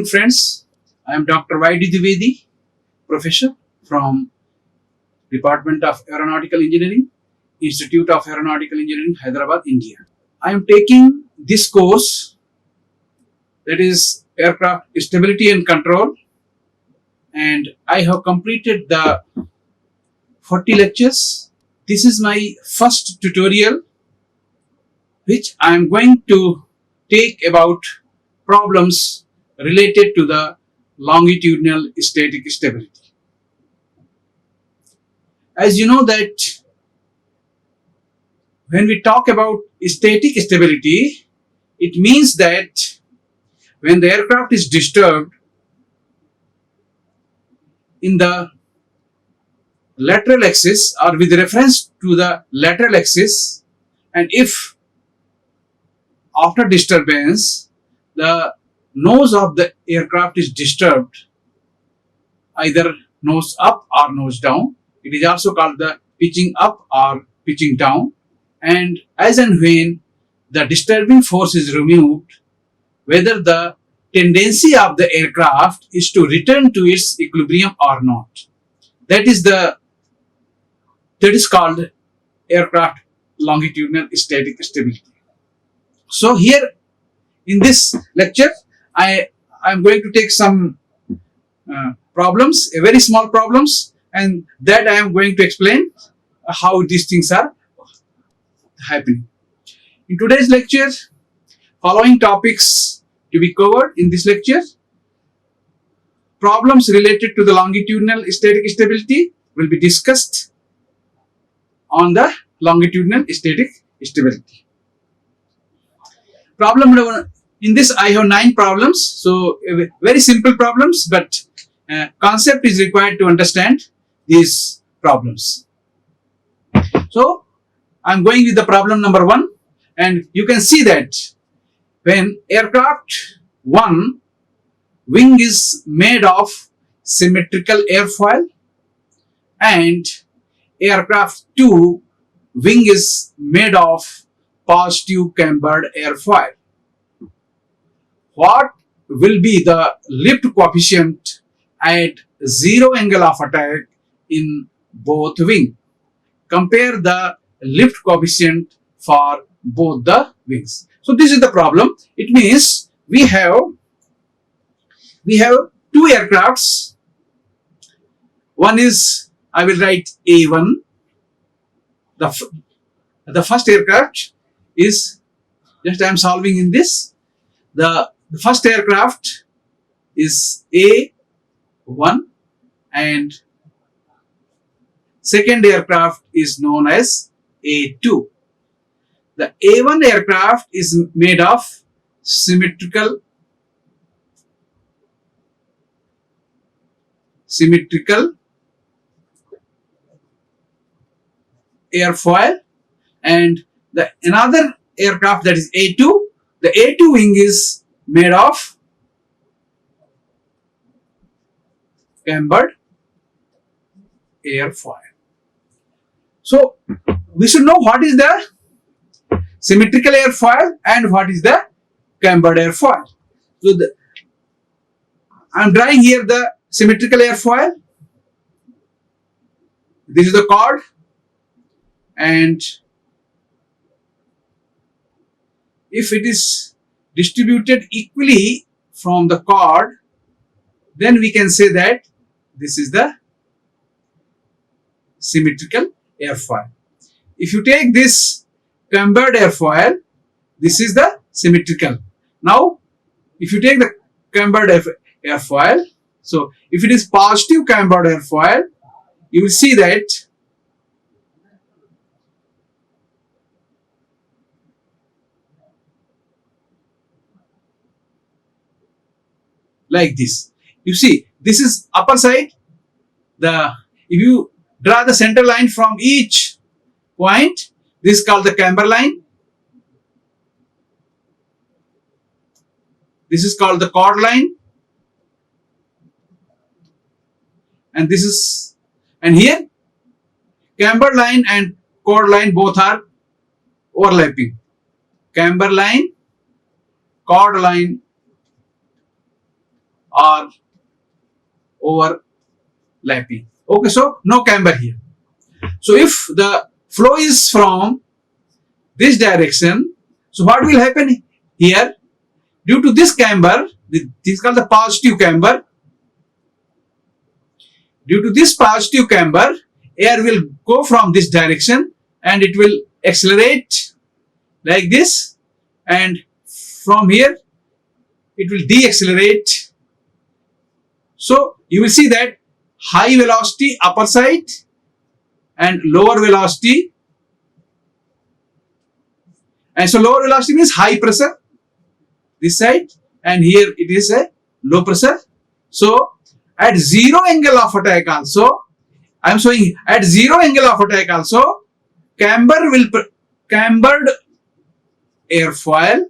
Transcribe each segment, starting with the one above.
afternoon, friends. I am Dr. Y.D. Dwivedi, professor from Department of Aeronautical Engineering, Institute of Aeronautical Engineering, Hyderabad, India. I am taking this course, that is Aircraft Stability and Control, and I have completed the 40 lectures. This is my first tutorial, which I am going to take about problems related to the longitudinal static stability. As you know that when we talk about static stability, it means that when the aircraft is disturbed in the lateral axis or with reference to the lateral axis, and if after disturbance the nose of the aircraft is disturbed, either nose up or nose down, it is also called the pitching up or pitching down, and as and when the disturbing force is removed, whether the tendency of the aircraft is to return to its equilibrium or not. That is called aircraft longitudinal static stability. So here in this lecture, I am going to take some problems, very small problems, and that I am going to explain how these things are happening. In today's lecture, following topics to be covered in this lecture: problems related to the longitudinal static stability will be discussed on the longitudinal static stability. Problem number one. In this, I have 9 problems, so very simple problems, but concept is required to understand these problems. So, I am going with the problem number 1, and you can see that when aircraft 1 wing is made of symmetrical airfoil and aircraft 2 wing is made of positive cambered airfoil, what will be the lift coefficient at zero angle of attack in both wings? Compare the lift coefficient for both the wings. So this is the problem. It means we have 2 aircrafts. One is, I will write A1. The first aircraft is, just I am solving in this. The first aircraft is A1 and second aircraft is known as A2. The A1 aircraft is made of symmetrical airfoil, and the another aircraft, that is A2, the A2 wing is made of cambered airfoil. So we should know what is the symmetrical airfoil and what is the cambered airfoil. So I am drawing here the symmetrical airfoil. This is the chord, and if it is distributed equally from the chord, then we can say that this is the symmetrical airfoil. If you take this cambered airfoil, this is the symmetrical. Now, if you take the cambered airfoil, so if it is positive cambered airfoil, you will see that like this. You see, this is upper side. If you draw the center line from each point, this is called the camber line. This is called the chord line, and this is, and here camber line and chord line both are overlapping. Camber line, chord line are overlapping. Okay, so no camber here. So if the flow is from this direction, so what will happen here? Due to this camber, this is called the positive camber. Due to this positive camber, air will go from this direction and it will accelerate like this, and from here it will deaccelerate. So you will see that high velocity upper side and lower velocity, and so lower velocity means high pressure this side, and here it is a low pressure. So at zero angle of attack also, I am showing at zero angle of attack also, cambered airfoil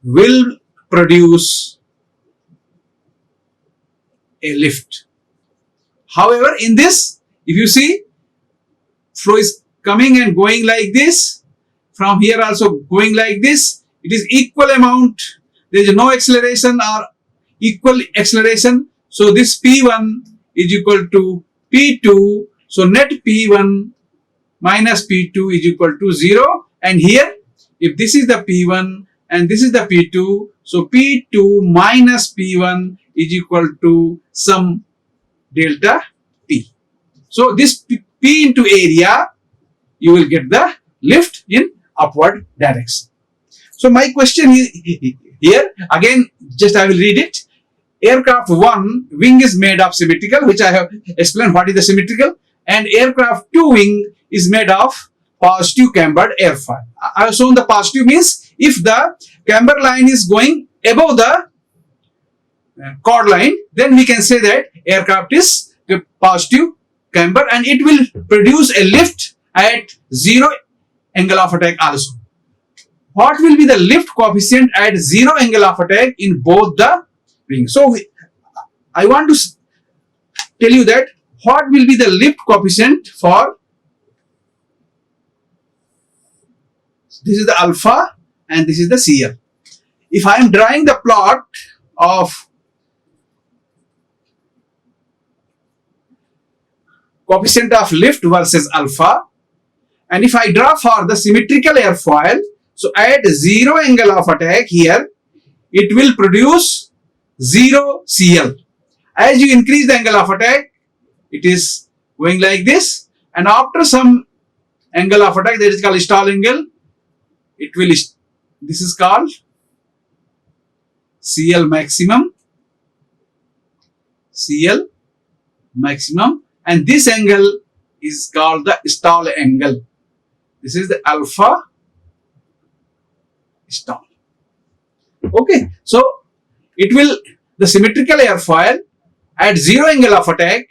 will produce a lift. However, in this, if you see, flow is coming and going like this, from here also going like this, it is equal amount, there is no acceleration or equal acceleration. So this P1 is equal to P2, so net P1 minus P2 is equal to 0, and here if this is the P1 and this is the P2, so P2 minus P1 is equal to some delta P. So this P into area, you will get the lift in upward direction. So my question is here, again just I will read it. Aircraft 1 wing is made of symmetrical, which I have explained what is the symmetrical, and aircraft 2 wing is made of positive cambered airfoil. I have shown the positive means if the camber line is going above the chord line, then we can say that aircraft is positive camber and it will produce a lift at zero angle of attack also. What will be the lift coefficient at zero angle of attack in both the wings? So I want to tell you that what will be the lift coefficient for, this is the alpha and this is the CL. If I am drawing the plot of coefficient of lift versus alpha, and if I draw for the symmetrical airfoil, so at zero angle of attack here, it will produce 0 CL. As you increase the angle of attack, it is going like this, and after some angle of attack, that is called stall angle, it will, this is called CL maximum, and this angle is called the stall angle. This is the alpha stall. Okay, so it will, the symmetrical airfoil at zero angle of attack,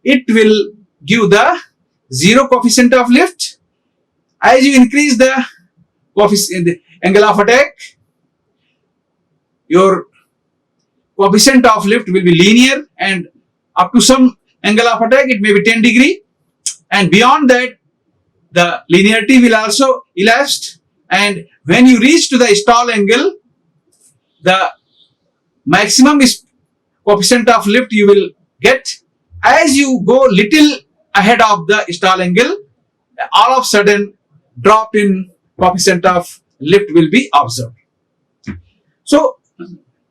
it will give the 0 coefficient of lift. As you increase the coefficient, the angle of attack, your coefficient of lift will be linear, and up to some angle of attack it may be 10 degree, and beyond that the linearity will also elapse, and when you reach to the stall angle, the maximum is coefficient of lift you will get. As you go little ahead of the stall angle, all of a sudden drop in coefficient of lift will be observed. So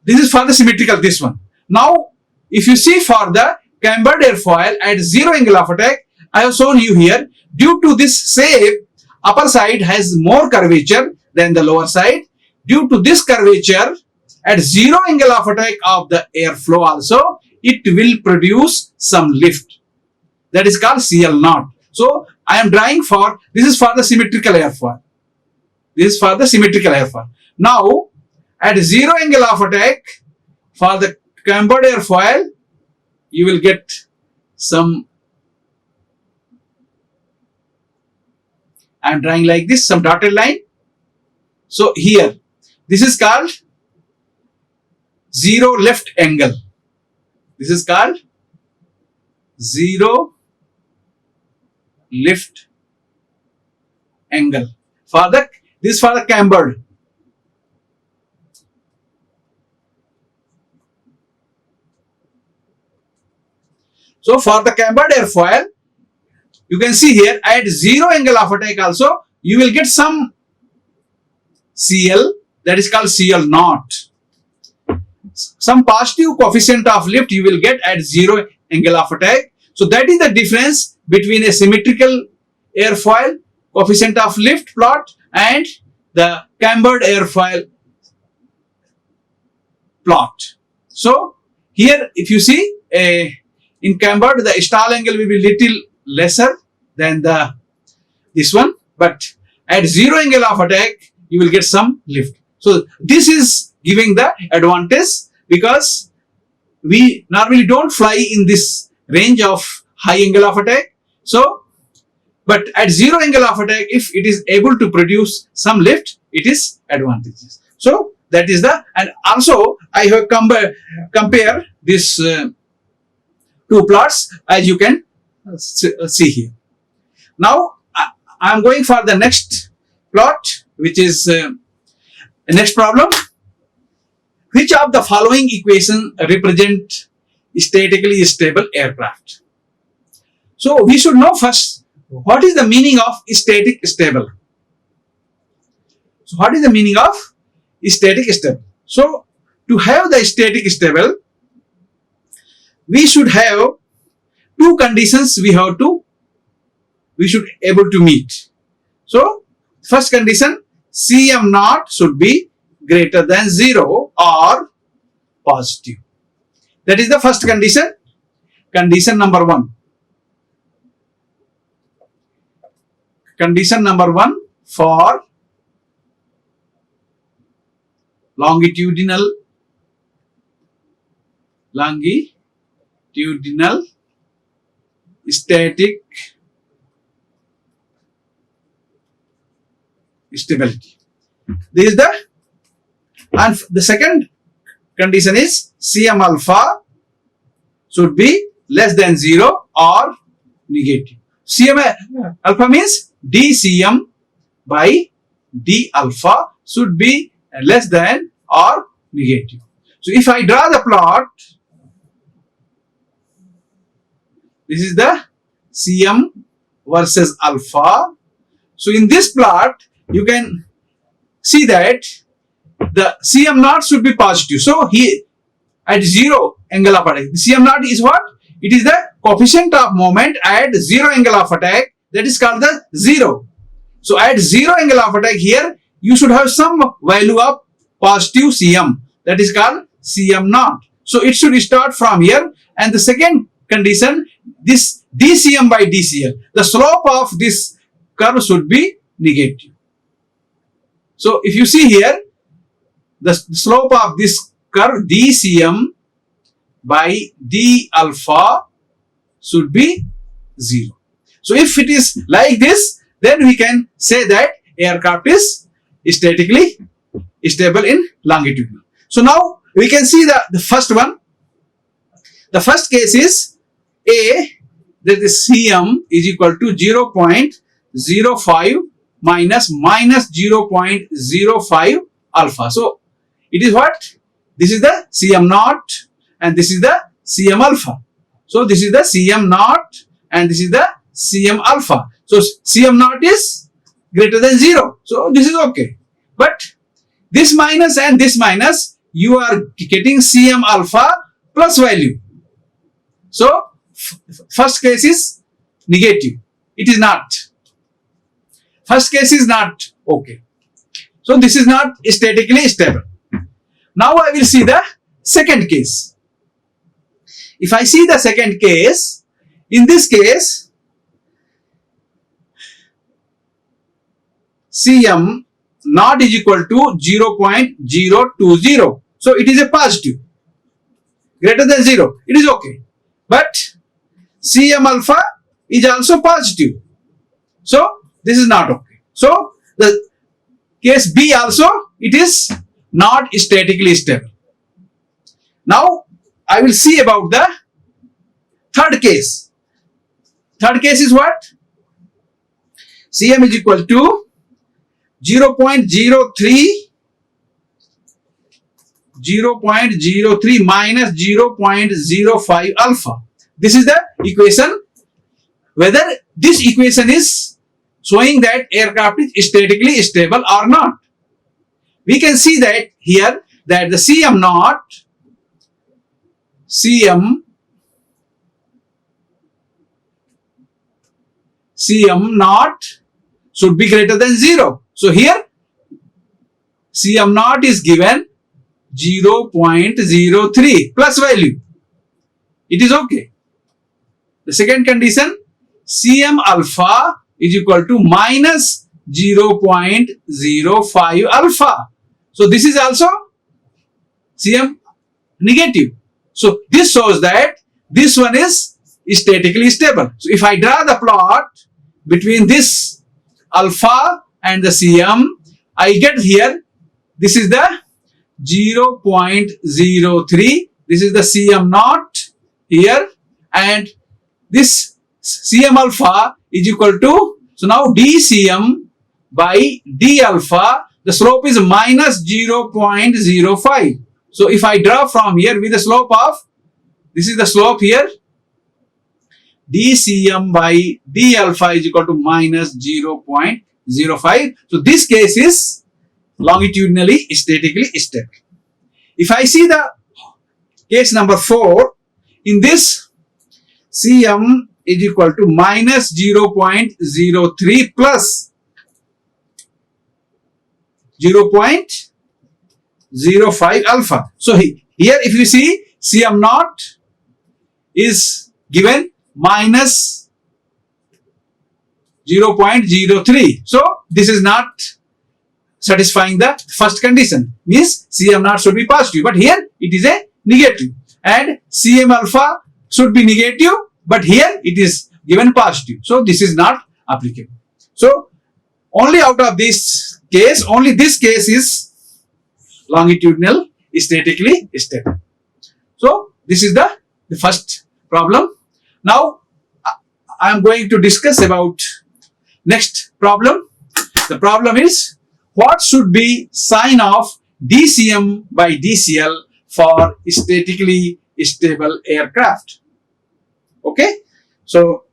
this is for the symmetrical, this one. Now if you see for the cambered airfoil at zero angle of attack, I have shown you here, due to this shape, upper side has more curvature than the lower side. Due to this curvature, at zero angle of attack of the airflow also, it will produce some lift. That is called CL naught. So I am drawing for, this is for the symmetrical airfoil. This is for the symmetrical airfoil. Now at zero angle of attack, for the cambered airfoil, you will get some, I am drawing like this, some dotted line. So here, this is called zero left angle. This is called zero lift angle. For the, this is for the cambered. So for the cambered airfoil, you can see here at zero angle of attack also you will get some CL, that is called CL naught. Some positive coefficient of lift you will get at zero angle of attack. So that is the difference between a symmetrical airfoil coefficient of lift plot and the cambered airfoil plot. So here if you see in cambered the stall angle will be little lesser than this one, but at zero angle of attack you will get some lift. So this is giving the advantage because we normally don't fly in this range of high angle of attack. So but at zero angle of attack, if it is able to produce some lift, it is advantageous. So that is the, and also I have compare this two plots as you can see here. Now I am going for the next plot, which is next problem. Which of the following equation represent statically stable aircraft? So we should know first what is the meaning of static stable. So what is the meaning of static stable? So to have the static stable, we should have two conditions we should able to meet. So first condition, Cm naught should be greater than 0 or positive. That is the first condition. Condition number 1. Condition number 1 for longitudinal static stability. This is and the second condition is Cm alpha should be less than 0 or negative. Cm alpha means dCm by d alpha should be less than or negative. So if I draw the plot, this is the Cm versus alpha. So in this plot, you can see that the Cm naught should be positive. So here at zero angle of attack, Cm naught is what? It is the coefficient of moment at zero angle of attack, that is called the 0. So at zero angle of attack here, you should have some value of positive Cm, that is called Cm naught. So it should start from here. And the second condition, this dCm by dCl, the slope of this curve should be negative. So if you see here, the slope of this curve dCm by d alpha should be 0. So if it is like this, then we can say that aircraft is statically stable in longitudinal. So now we can see the first one. The first case is A, that is Cm is equal to 0.05 minus 0.05 alpha. So it is what? This is the Cm naught and this is the Cm alpha. So this is the Cm naught and this is the Cm alpha. So Cm naught is greater than 0. So this is okay. But this minus and this minus, you are getting Cm alpha plus value. So first case is negative. It is not. First case is not okay. So this is not statically stable. Now I will see the second case. If I see the second case, in this case, Cm naught is equal to 0.020. So it is a positive. Greater than 0. It is okay. But Cm alpha is also positive. So this is not okay. So the case B also, it is not statically stable. Now I will see about the third case. Third case is what? Cm is equal to 0.03 minus 0.05 alpha. This is the equation, whether this equation is showing that aircraft is statically stable or not. We can see that here that the Cm naught should be greater than 0. So here Cm naught is given 0.03 plus value. It is okay. The second condition, Cm alpha is equal to minus 0.05 alpha. So this is also Cm negative. So this shows that this one is statically stable. So if I draw the plot between this alpha and the Cm, I get here, this is the 0.03. This is the Cm naught here, and this Cm alpha is equal to, so now dCm by d alpha, the slope is minus 0.05. So if I draw from here with the slope of, this is the slope here, dCm by d alpha is equal to minus 0.05. So this case is longitudinally statically stable. If I see the case number 4, in this Cm is equal to minus 0.03 plus 0.05 alpha. So here if you see, Cm naught is given minus 0.03. So this is not satisfying the first condition, means Cm naught should be positive, but here it is a negative, and Cm alpha should be negative, but here it is given positive. So this is not applicable. So only out of this case, only this case is longitudinal statically stable. So this is the first problem. Now I am going to discuss about next problem. The problem is, what should be sign of dCm by dCl for statically stable aircraft? Okay, so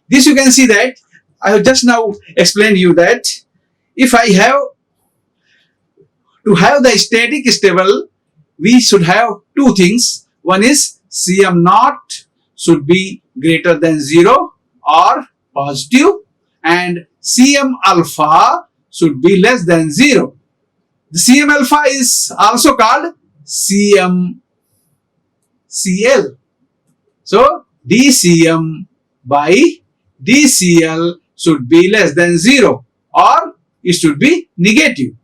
this you can see that I have just now explained you that if I have to have the static stable, we should have two things. One is Cm naught should be greater than 0 or positive, and Cm alpha should be less than 0. The Cm alpha is also called CL. So dCm by dCl should be less than 0 or it should be negative.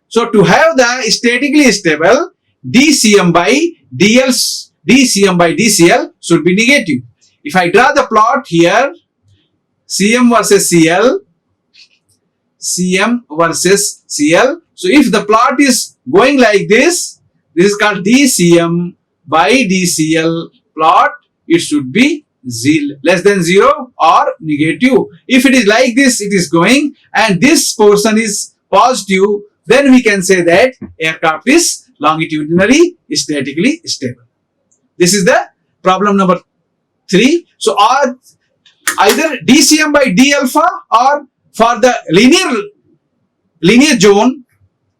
So to have the statically stable, dCm by dCl should be negative. If I draw the plot here, Cm versus Cl, Cm versus Cl. So if the plot is going like this is called dCm by dCl plot. It should be less than 0 or negative. If it is like this, it is going, and this portion is positive, then we can say that aircraft is longitudinally statically stable. This is the problem number 3. So either dCm by d alpha, or for the linear zone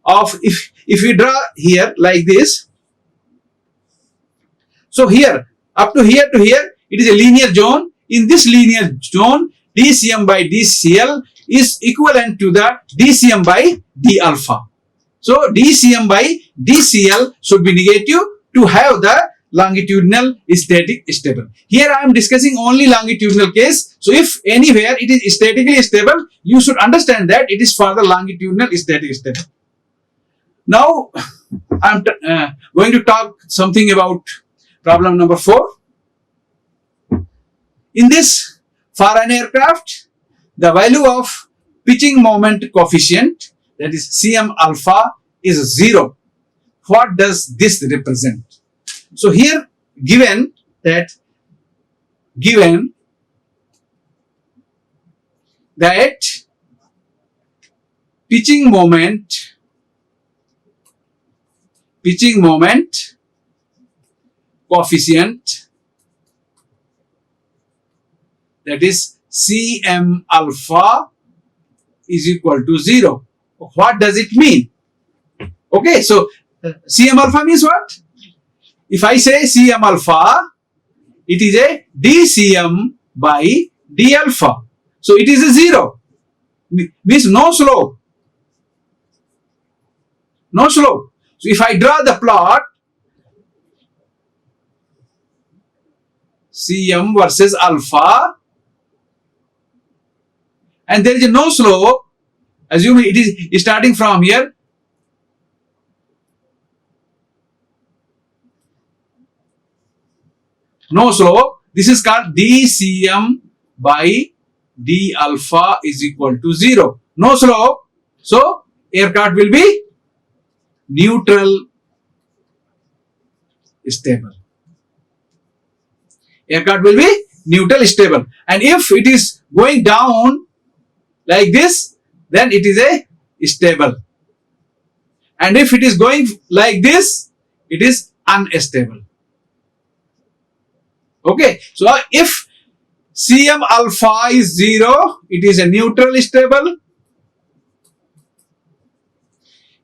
of, if we draw here like this, so here up to here it is a linear zone. In this linear zone, dCm by dCl is equivalent to the dCm by d alpha. So dCm by dCl should be negative to have the longitudinal static stable. Here I am discussing only longitudinal case. So if anywhere it is statically stable, you should understand that it is for the longitudinal static stable. Now I am going to talk something about problem number 4. In this, for an aircraft, the value of pitching moment coefficient, that is Cm alpha, is 0. What does this represent? So here given that pitching moment coefficient that is Cm alpha is equal to 0. What does it mean? Okay, so Cm alpha means what? If I say Cm alpha, it is a dCm by d alpha. So it is a 0. Means no slope. No slope. So if I draw the plot, Cm versus alpha, and there is no slope, assuming it is starting from here, no slope, this is called dCm by d alpha is equal to 0. No slope, so aircraft will be neutral stable. Aircraft will be neutral stable. And if it is going down like this, then it is a stable. And if it is going like this, it is unstable. Okay, so if Cm alpha is 0, it is a neutral stable.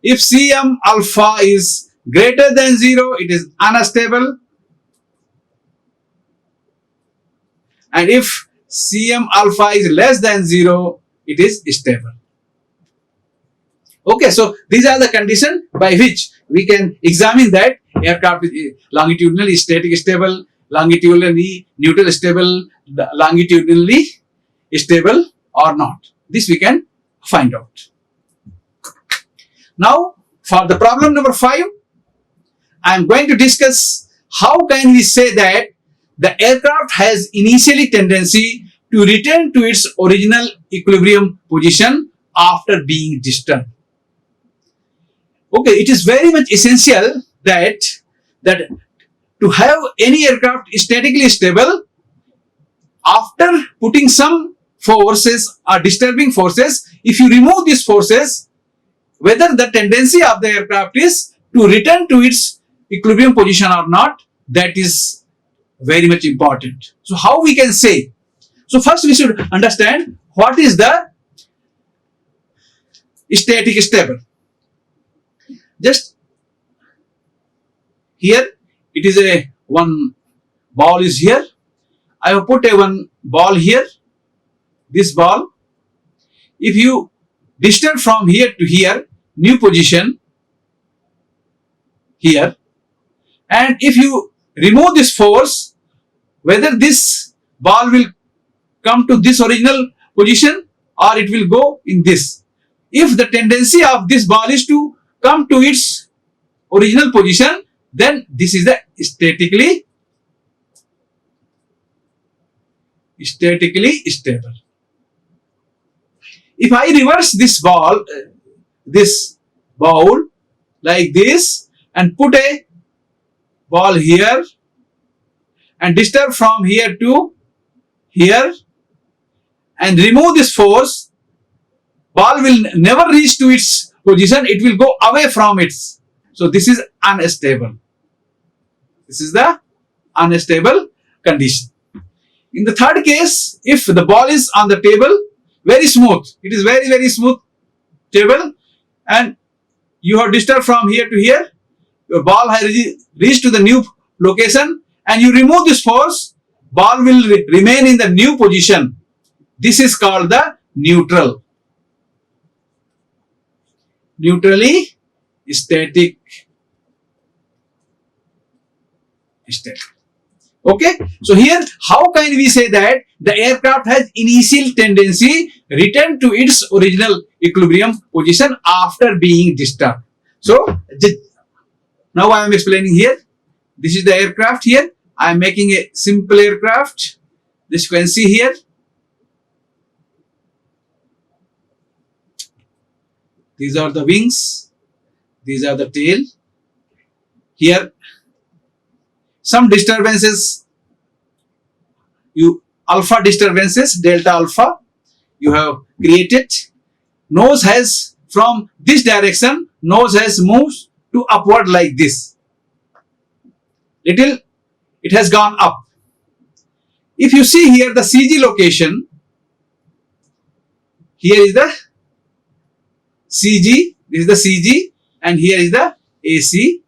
If Cm alpha is greater than 0, it is unstable. And if Cm alpha is less than 0, it is stable. Okay, so these are the conditions by which we can examine that aircraft is longitudinally static stable, longitudinally neutral stable, longitudinally stable or not. This we can find out. Now, for the problem number 5, I am going to discuss how can we say that the aircraft has initially tendency to return to its original equilibrium position after being disturbed. Okay, it is very much essential that to have any aircraft statically stable, after putting some forces or disturbing forces, if you remove these forces, whether the tendency of the aircraft is to return to its equilibrium position or not, that is very much important. So how we can say? So first we should understand what is the static stable. Just here it is a one ball is here. I have put a one ball here. This ball, if you disturb from here to here, new position here, and if you remove this force, whether this ball will come to this original position or it will go in this. If the tendency of this ball is to come to its original position, then this is the statically stable. If I reverse this ball, this bowl like this, and put a ball here and disturb from here to here and remove this force, ball will never reach to its position, it will go away from it. So this is unstable. This is the unstable condition. In the third case, if the ball is on the table, very smooth, it is very smooth table, and you have disturbed from here to here, your ball has reached to the new location, and you remove this force, ball will remain in the new position. This is called the neutral. Neutrally static state. Okay, so here how can we say that the aircraft has initial tendency return to its original equilibrium position after being disturbed? So now I am explaining here. This is the aircraft here. I am making a simple aircraft. This you can see here. These are the wings. These are the tail. Here some disturbances, alpha disturbances, delta alpha, you have created. Nose has, from this direction, nose has moved to upward like this. Little, it has gone up. if you see here the CG location, here is the CG, this is the CG, and here is the AC.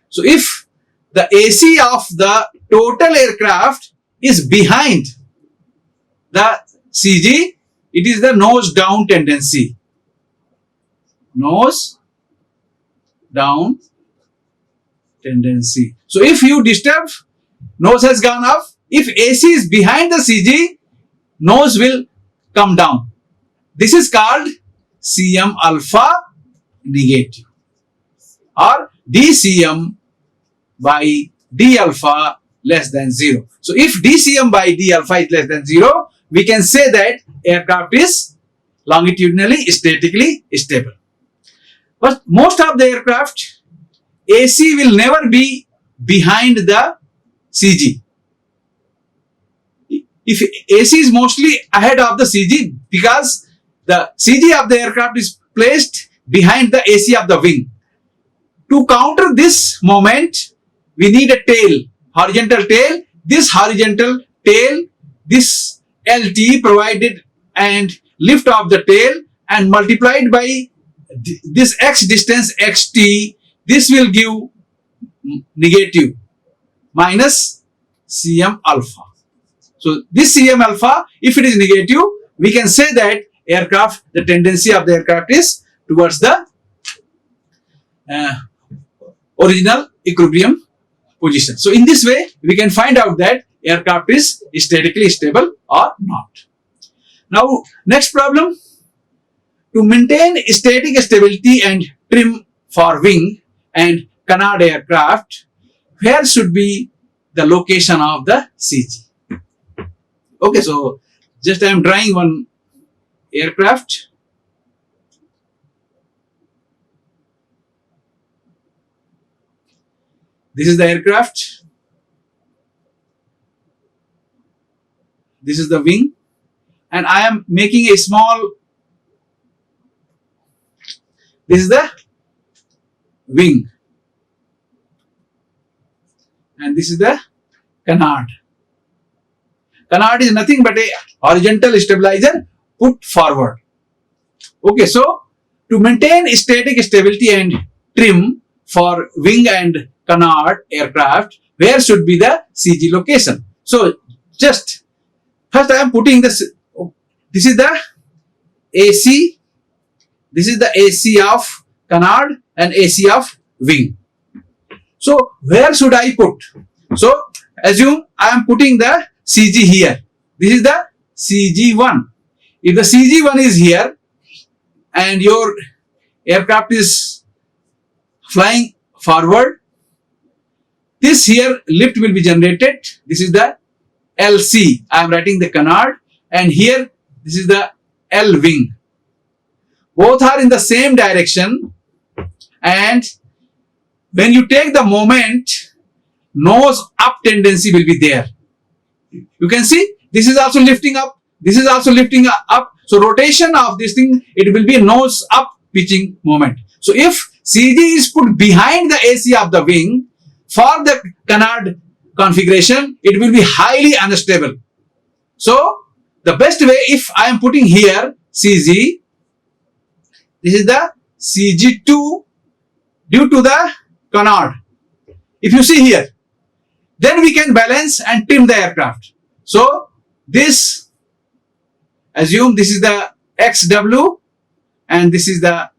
So if the AC of the total aircraft is behind the CG, it is the nose down tendency. Nose down tendency. So if you disturb, nose has gone up. If AC is behind the CG, nose will come down. This is called Cm alpha negative or dCm by d alpha less than 0. So if dCm by d alpha is less than 0, we can say that aircraft is longitudinally statically stable. But most of the aircraft, AC will never be behind the CG. If AC is mostly ahead of the CG, because the CG of the aircraft is placed behind the AC of the wing. To counter this moment, we need a tail, horizontal tail. This horizontal tail, this LT provided and lift of the tail and multiplied by this x distance xt, this will give negative minus Cm alpha. So this Cm alpha, if it is negative, we can say that aircraft, the tendency of the aircraft is towards the original equilibrium position. So in this way, we can find out that aircraft is statically stable or not. Now, next problem. To maintain static stability and trim for wing and canard aircraft, where should be the location of the CG? Okay, so just I am drawing one aircraft. This is the aircraft. This is the wing. And I am making a small, this is the wing. And this is the canard. Canard is nothing but a horizontal stabilizer put forward. Okay, so to maintain static stability and trim for wing and canard aircraft, where should be the CG location? So just first I am putting this is the AC, this is the AC of canard and AC of wing. So where should I put? So assume I am putting the CG here. This is the CG1. If the CG1 is here and your aircraft is flying forward, this here lift will be generated. This is the LC. I am writing the canard, and here this is the L wing. Both are in the same direction, and when you take the moment, nose up tendency will be there. You can see this is also lifting up, this is also lifting up. So rotation of this thing, it will be nose up pitching moment. So if CG is put behind the AC of the wing for the canard configuration, it will be highly unstable. So the best way, if I am putting here CG, this is the CG2 due to the canard. If you see here, then we can balance and trim the aircraft. So this, assume this is the XW and this is the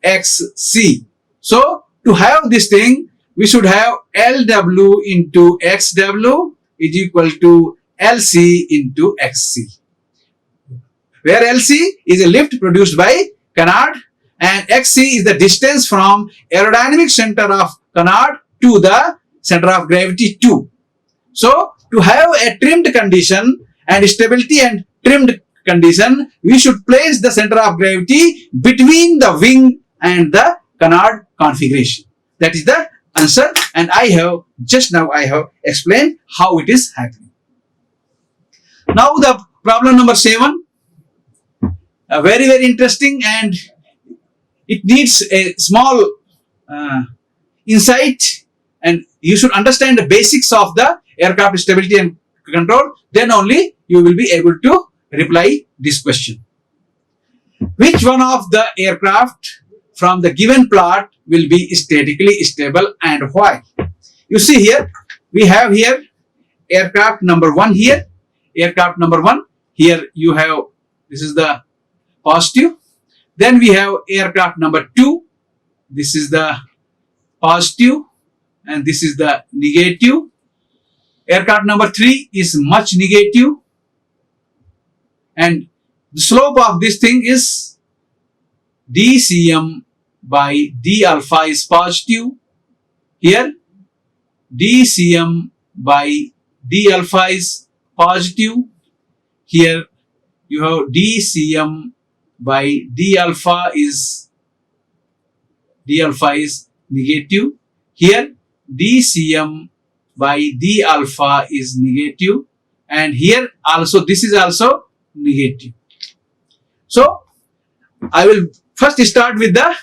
XC. So to have this thing, we should have LW into XW is equal to LC into XC, where LC is a lift produced by canard and XC is the distance from aerodynamic center of canard to the center of gravity 2. So to have a trimmed condition and stability and trimmed condition, we should place the center of gravity between the wing and the canard configuration. That is the answer, and I have just now explained how it is happening. Now the problem number 7, very interesting, and it needs a small insight, and you should understand the basics of the aircraft stability and control, then only you will be able to reply this question. Which one of the aircraft from the given plot will be statically stable and why? You see here, we have here aircraft number 1 here, aircraft number 1. Here you have, this is the positive. Then we have aircraft number 2. This is the positive and this is the negative. Aircraft number 3 is much negative. And the slope of this thing is dCm by d alpha is positive. Here dCm by d alpha is positive. Here you have dCm by d alpha is negative. Here dCm by d alpha is negative, and here also this is also negative. So I will first start with the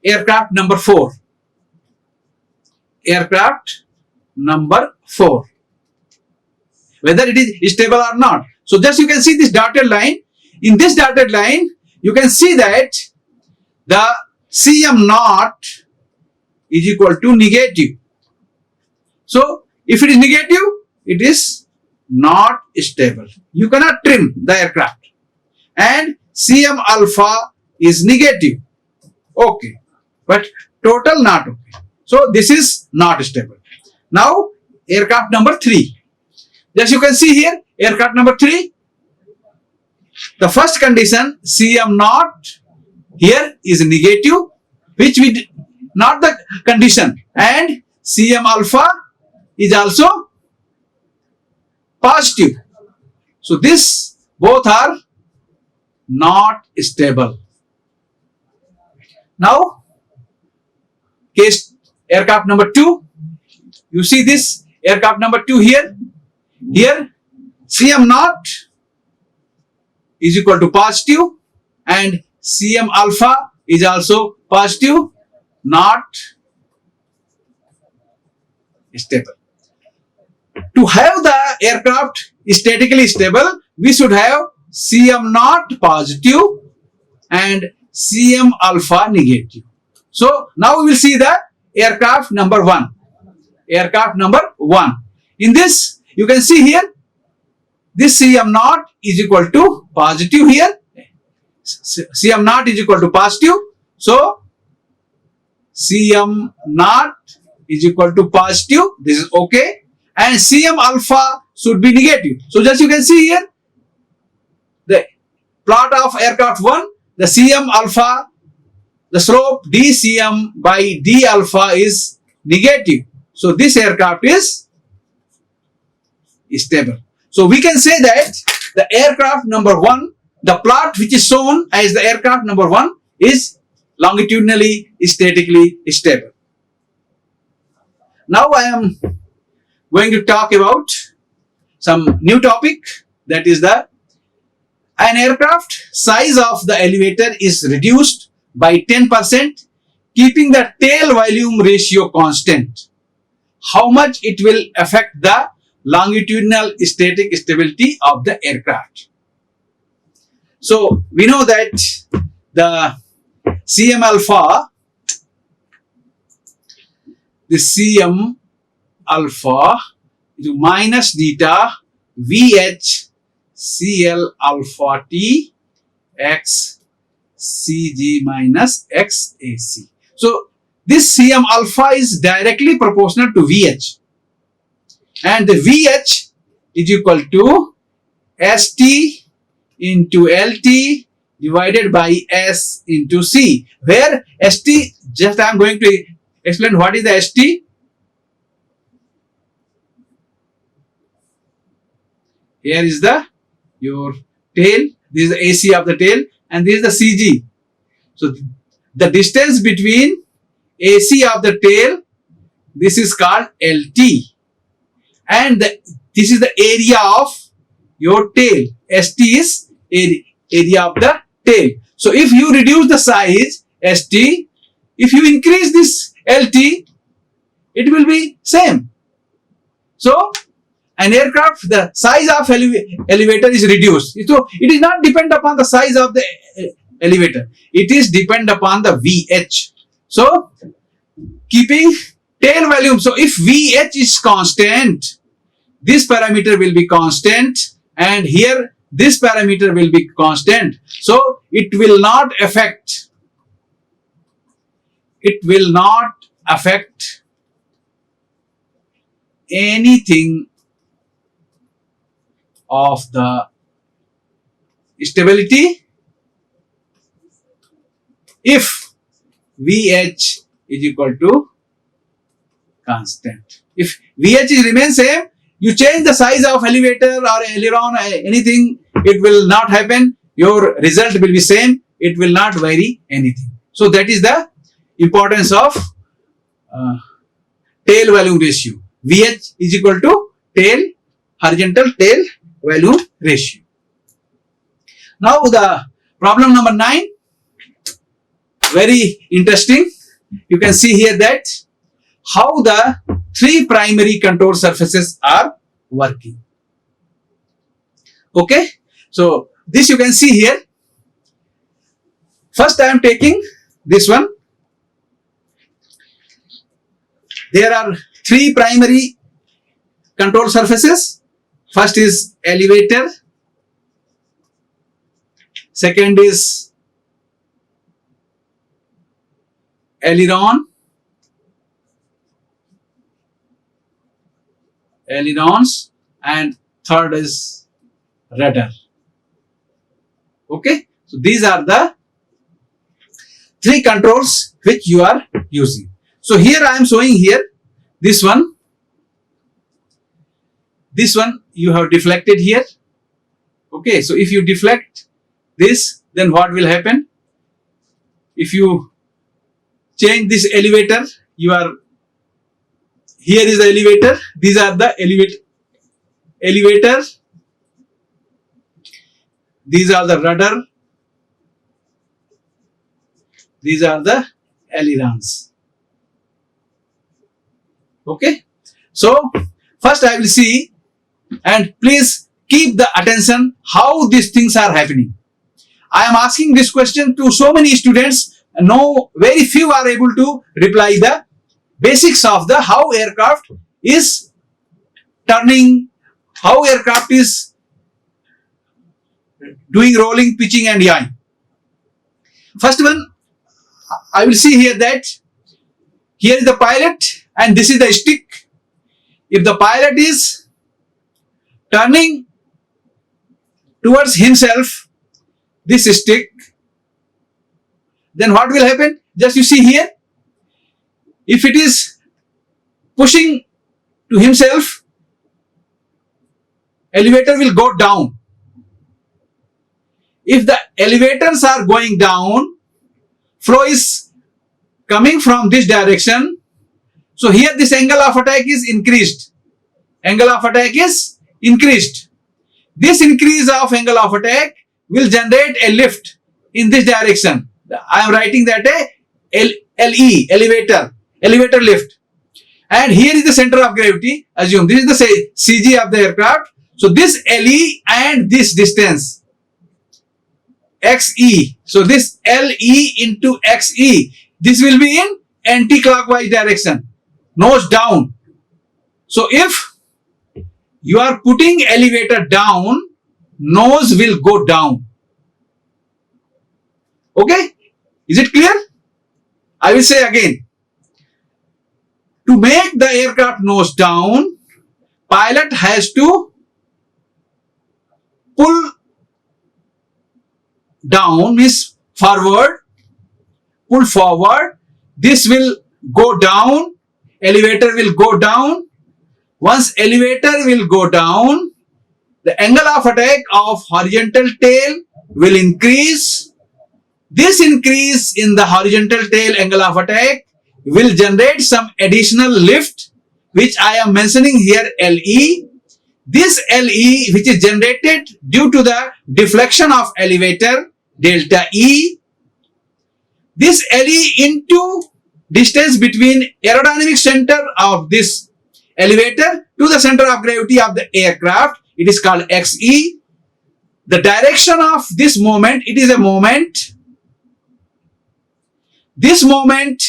aircraft number 4. Aircraft number 4, whether it is stable or not. So just you can see this dotted line. In this dotted line, you can see that the Cm naught is equal to negative. So if it is negative, it is not stable. You cannot trim the aircraft. And Cm alpha is negative. Okay. But total not okay. So this is not stable. Now aircraft number 3. Just you can see here, aircraft number 3. The first condition, Cm naught here is negative, which we did not the condition, and Cm alpha is also positive. So this both are not stable. Now case aircraft number 2. You see this aircraft number 2 here. Here Cm naught is equal to positive and Cm alpha is also positive, not stable. To have the aircraft statically stable, we should have Cm naught positive and Cm alpha negative. So now we will see the aircraft number 1. Aircraft number 1. In this, you can see here, this Cm naught is equal to positive here. Cm naught is equal to positive. So Cm naught is equal to positive. This is okay. And Cm alpha should be negative. So just you can see here, the plot of aircraft 1, the Cm alpha, the slope dCm by d alpha is negative. So this aircraft is stable. So we can say that the aircraft number 1, the plot which is shown as the aircraft number 1 is longitudinally statically stable. Now I am going to talk about some new topic, that is an aircraft size of the elevator is reduced by 10%, keeping the tail volume ratio constant. How much it will affect the longitudinal static stability of the aircraft? So we know that the Cm alpha, the Cm alpha is minus theta Vh Cl alpha T x Cg minus xac. So this Cm alpha is directly proportional to Vh, and the Vh is equal to St into Lt divided by S into C, where St, just I am going to explain what is the St. Here is your tail, this is the AC of the tail, and this is the CG. So the distance between AC of the tail, this is called LT, and this is the area of your tail. ST is area of the tail. So if you reduce the size ST, if you increase this LT, it will be same. So an aircraft, the size of elevator is reduced. So it is not depend upon the size of the elevator. It is depend upon the VH. So keeping tail volume. So if VH is constant, this parameter will be constant, and here this parameter will be constant. So it will not affect. It will not affect anything of the stability if VH is equal to constant. If VH remains same, you change the size of elevator or aileron, anything, it will not happen. Your result will be same. It will not vary anything. So that is the importance of tail volume ratio. VH is equal to tail, horizontal tail volume ratio. Now the problem number 9, very interesting. You can see here that how the 3 primary control surfaces are working. Okay, so this you can see here. First I am taking this one. There are 3 primary control surfaces. First is elevator, second is aileron, ailerons, and third is rudder. Okay, so these are the 3 controls which you are using. So here I am showing here this one you have deflected here. Okay, so if you deflect this, then what will happen? If you change this elevator, here is the elevator, these are the elevator, these are the rudder, these are the ailerons. Okay, so first I will see, and please keep the attention how these things are happening. I am asking this question to so many students, no, very few are able to reply the basics of the how aircraft is turning, how aircraft is doing rolling, pitching and yawing. First one, I will see here that here is the pilot and this is the stick. If the pilot is turning towards himself this stick, then what will happen? Just you see here, if it is pushing to himself, elevator will go down. If the elevators are going down, flow is coming from this direction. So here this angle of attack is increased. Angle of attack is increased. This increase of angle of attack will generate a lift in this direction. I am writing that LE, elevator lift. And here is the center of gravity. Assume this is the CG of the aircraft. So this LE and this distance XE. So this LE into XE. This will be in anti-clockwise direction. Nose down. So if you are putting elevator down, nose will go down. Okay? Is it clear? I will say again. To make the aircraft nose down, pilot has to pull down, means forward, pull forward. This will go down, elevator will go down. Once elevator will go down, the angle of attack of horizontal tail will increase. This increase in the horizontal tail angle of attack will generate some additional lift, which I am mentioning here LE. This LE, which is generated due to the deflection of elevator, delta E. This LE into distance between aerodynamic center of this elevator to the center of gravity of the aircraft. It is called xe. The direction of this moment, it is a moment. This moment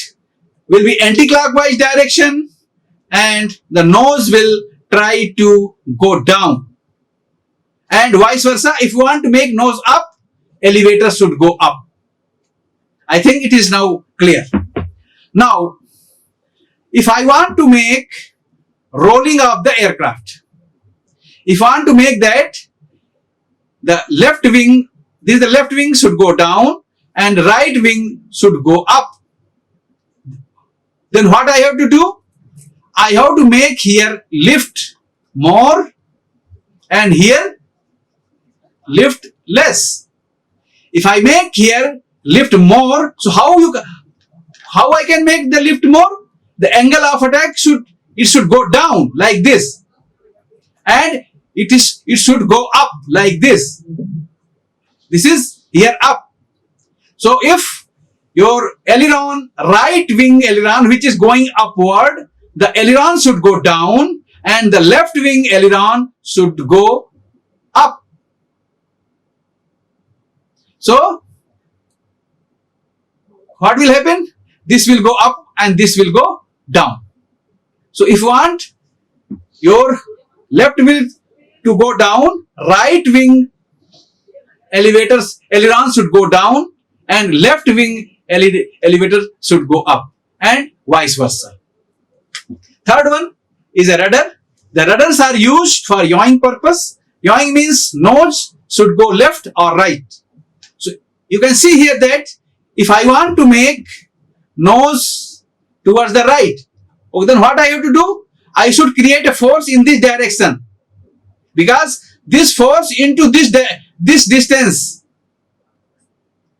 will be anti-clockwise direction and the nose will try to go down. And vice versa, if you want to make nose up, elevator should go up. I think it is now clear. Now, if I want to make rolling of the aircraft, if I want to make that, the left wing, this is the left wing should go down and right wing should go up. Then what I have to do? I have to make here lift more and here lift less. If I make here lift more, so how I can make the lift more? The angle of attack should go down like this, and it should go up like this. This is here up. So if your aileron, right wing aileron, which is going upward, the aileron should go down and the left wing aileron should go up. So what will happen? This will go up and this will go down. So if you want your left wing to go down, right wing aileron should go down and left wing elevator should go up, and vice versa. Third one is a rudder. The rudders are used for yawing purpose. Yawing means nose should go left or right. So you can see here that if I want to make nose towards the right, okay, then what I have to do? I should create a force in this direction, because this force into this distance,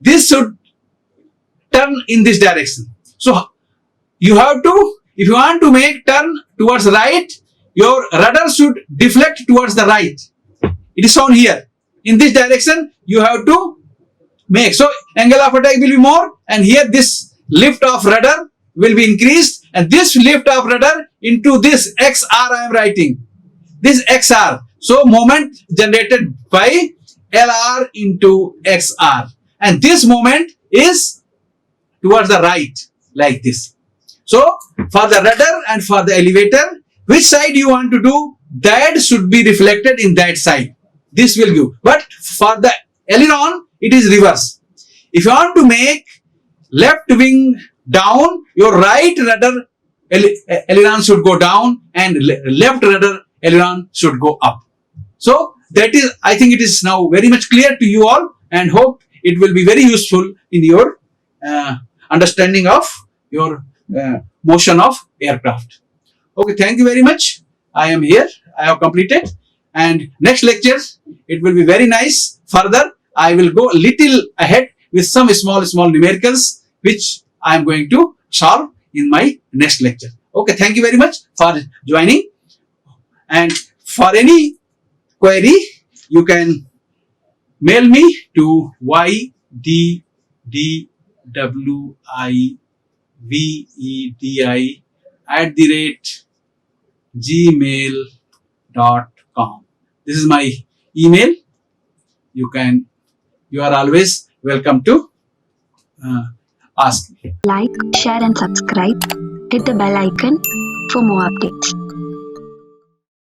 this should turn in this direction. So you have to, if you want to make turn towards right, your rudder should deflect towards the right. It is shown here. In this direction, you have to make. So angle of attack will be more, and here this lift of rudder will be increased, and this lift of rudder into this XR I am writing. This XR. So moment generated by LR into XR. And this moment is towards the right, like this. So for the rudder and for the elevator, which side you want to do, that should be reflected in that side. This will give. But for the aileron, it is reverse. If you want to make left wing down, your right rudder aileron should go down and left rudder aileron should go up. So that is, I think it is now very much clear to you all, and hope it will be very useful in your understanding of your motion of aircraft. Okay, thank you very much. I am here. I have completed, and next lecture it will be very nice. Further, I will go little ahead with some small numericals which I am going to solve in my next lecture. Okay, thank you very much for joining, and for any query you can mail me to ydwivedi@gmail.com. This is my email. You are always welcome to ask me. Like, share and subscribe. Hit the bell icon for more updates.